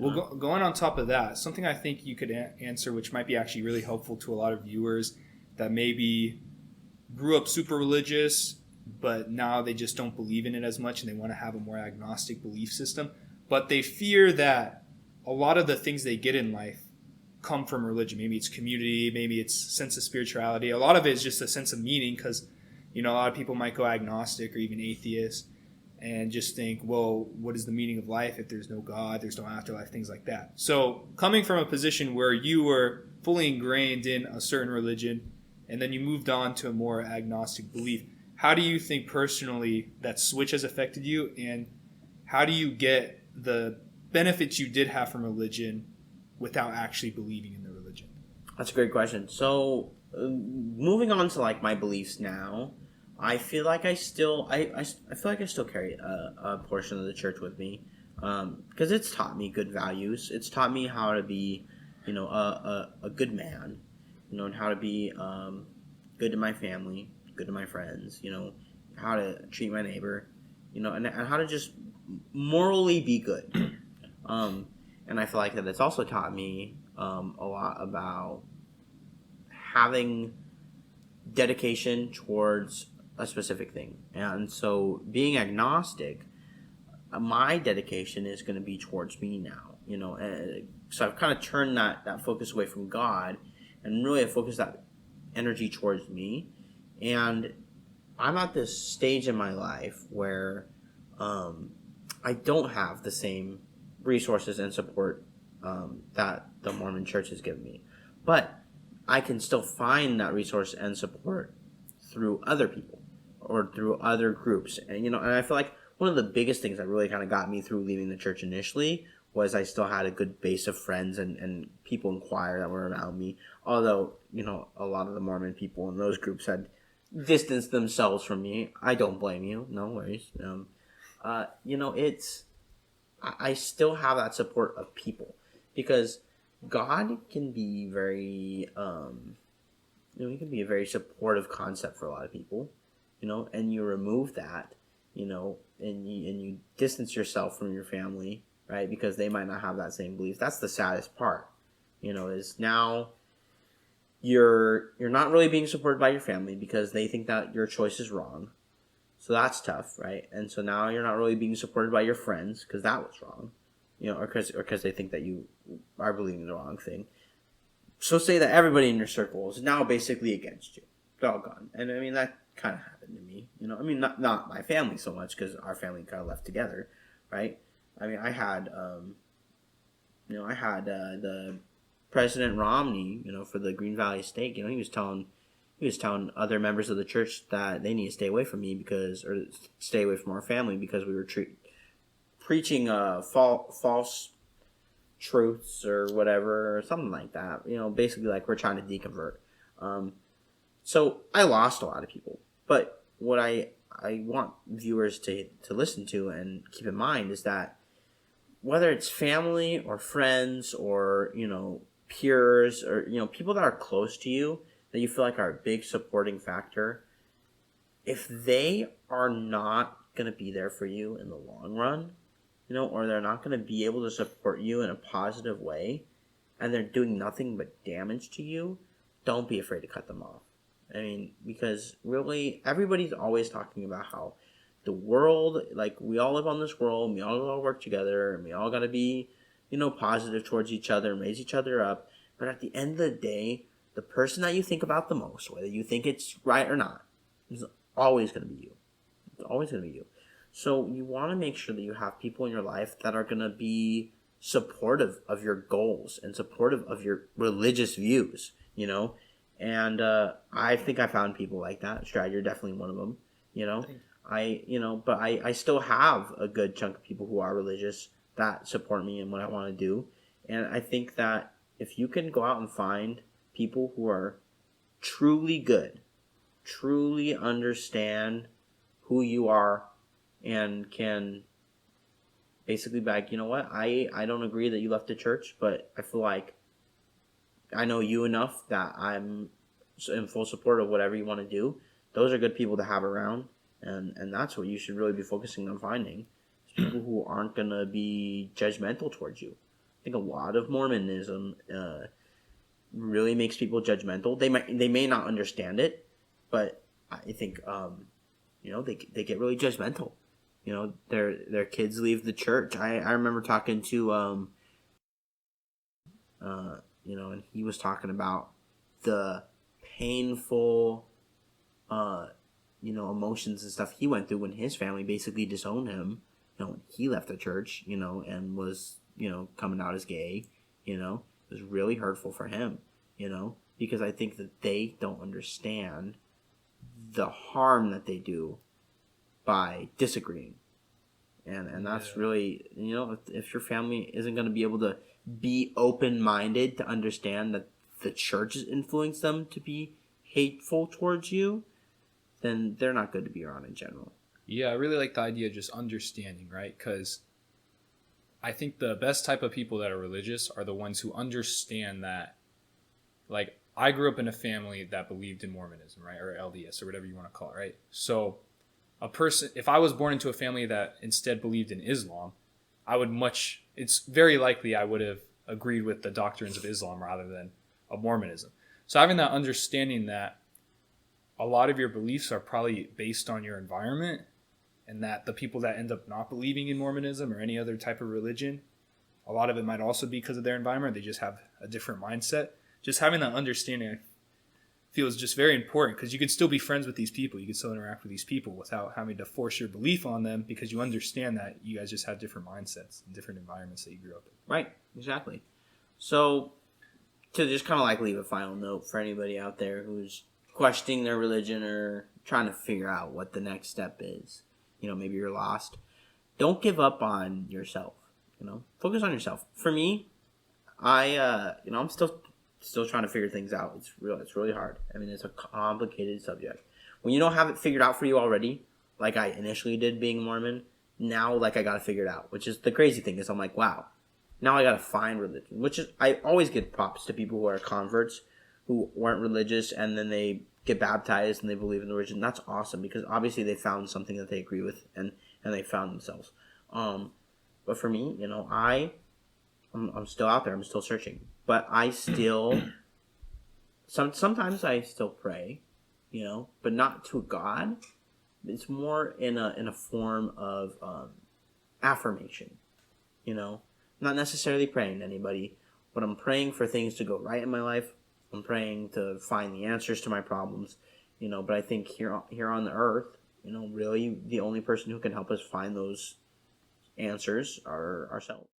Well, going on top of that, something I think you could answer, which might be actually really helpful to a lot of viewers that maybe grew up super religious, but now they just don't believe in it as much and they want to have a more agnostic belief system. But they fear that a lot of the things they get in life come from religion. Maybe it's community, maybe it's sense of spirituality. A lot of it is just a sense of meaning because, a lot of people might go agnostic or even atheist and just think, well, what is the meaning of life if there's no God, there's no afterlife, things like that. So coming from a position where you were fully ingrained in a certain religion and then you moved on to a more agnostic belief, how do you think personally that switch has affected you, and how do you get the benefits you did have from religion without actually believing in the religion? That's a great question. So moving on to like my beliefs now, I feel like I still carry a portion of the church with me, because it's taught me good values. It's taught me how to be, a good man, and how to be good to my family, good to my friends, how to treat my neighbor, and how to just morally be good. And I feel like that it's also taught me a lot about having dedication towards a specific thing. And so being agnostic, my dedication is going to be towards me now, so I've kind of turned that focus away from God and really have focused that energy towards me. And I'm at this stage in my life where I don't have the same resources and support that the Mormon church has given me, but I can still find that resource and support through other people or through other groups. And I feel like one of the biggest things that really kind of got me through leaving the church initially was I still had a good base of friends and people in choir that were around me, although a lot of the Mormon people in those groups had distanced themselves from me. I don't blame you, no worries. I still have that support of people, because God can be very he can be a very supportive concept for a lot of people, and you remove that, and you distance yourself from your family, right? Because they might not have that same belief. That's the saddest part, is now you're not really being supported by your family because they think that your choice is wrong. So that's tough, right? And so now you're not really being supported by your friends because that was wrong, or because they think that you are believing the wrong thing. So say that everybody in your circle is now basically against you. They're all gone. And I mean, that kind of happened to me. Not my family so much, because our family kind of left together, right? I mean, I had the President Romney, for the Green Valley State, he was telling other members of the church that they need to stay away from me or stay away from our family because we were preaching false truths or whatever, or something like that. Basically like we're trying to deconvert. So I lost a lot of people. But what I want viewers to listen to and keep in mind is that whether it's family or friends or, peers or, people that are close to you that you feel like are a big supporting factor, if they are not going to be there for you in the long run, or they're not going to be able to support you in a positive way, and they're doing nothing but damage to you, don't be afraid to cut them off. I mean, because really, everybody's always talking about how the world, like, we all live on this world, and we all work together, and we all got to be, positive towards each other and raise each other up. But at the end of the day, the person that you think about the most, whether you think it's right or not, is always going to be you. It's always going to be you. So you want to make sure that you have people in your life that are going to be supportive of your goals and supportive of your religious views, And I think I found people like that. Strad, you're definitely one of them, But I still have a good chunk of people who are religious that support me in what I want to do. And I think that if you can go out and find people who are truly good, truly understand who you are, and can basically be like, I don't agree that you left the church, but I feel like I know you enough that I'm in full support of whatever you want to do. Those are good people to have around, and that's what you should really be focusing on finding. People who aren't going to be judgmental towards you. think a lot of Mormonism really makes people judgmental. They may not understand it, but I think they get really judgmental. Their kids leave the church. I remember talking to and he was talking about the painful emotions and stuff he went through when his family basically disowned him. When he left the church, and was coming out as gay. It was really hurtful for him. Because I think that they don't understand the harm that they do by disagreeing. And that's really, if your family isn't going to be able to be open-minded to understand that the church has influenced them to be hateful towards you, then they're not good to be around in general. Yeah, I really like the idea of just understanding, right? Because I think the best type of people that are religious are the ones who understand that. Like, I grew up in a family that believed in Mormonism, right? Or LDS, or whatever you want to call it, right? So if I was born into a family that instead believed in Islam, it's very likely I would have agreed with the doctrines of Islam rather than of Mormonism. So having that understanding that a lot of your beliefs are probably based on your environment, and that the people that end up not believing in Mormonism or any other type of religion, a lot of it might also be because of their environment. They just have a different mindset. Just having that understanding feels just very important, because you can still be friends with these people. You can still interact with these people without having to force your belief on them, because you understand that you guys just have different mindsets and different environments that you grew up in. Right, exactly. So to just kind of like leave a final note for anybody out there who's questioning their religion or trying to figure out what the next step is, maybe you're lost. Don't give up on yourself. Focus on yourself. For me, I'm still trying to figure things out. It's really hard. I mean, it's a complicated subject. When you don't have it figured out for you already, like I initially did being Mormon, now I got to figure it out. Which is the crazy thing, is I'm like, wow, now I got to find religion. Which is, I always give props to people who are converts who weren't religious and then they get baptized and they believe in the religion. That's awesome, because obviously they found something that they agree with and they found themselves. But for me, I'm still out there. I'm still searching. But I still, sometimes I still pray, but not to God. It's more in a form of affirmation, not necessarily praying to anybody, but I'm praying for things to go right in my life. I'm praying to find the answers to my problems, but I think here on the earth, really the only person who can help us find those answers are ourselves.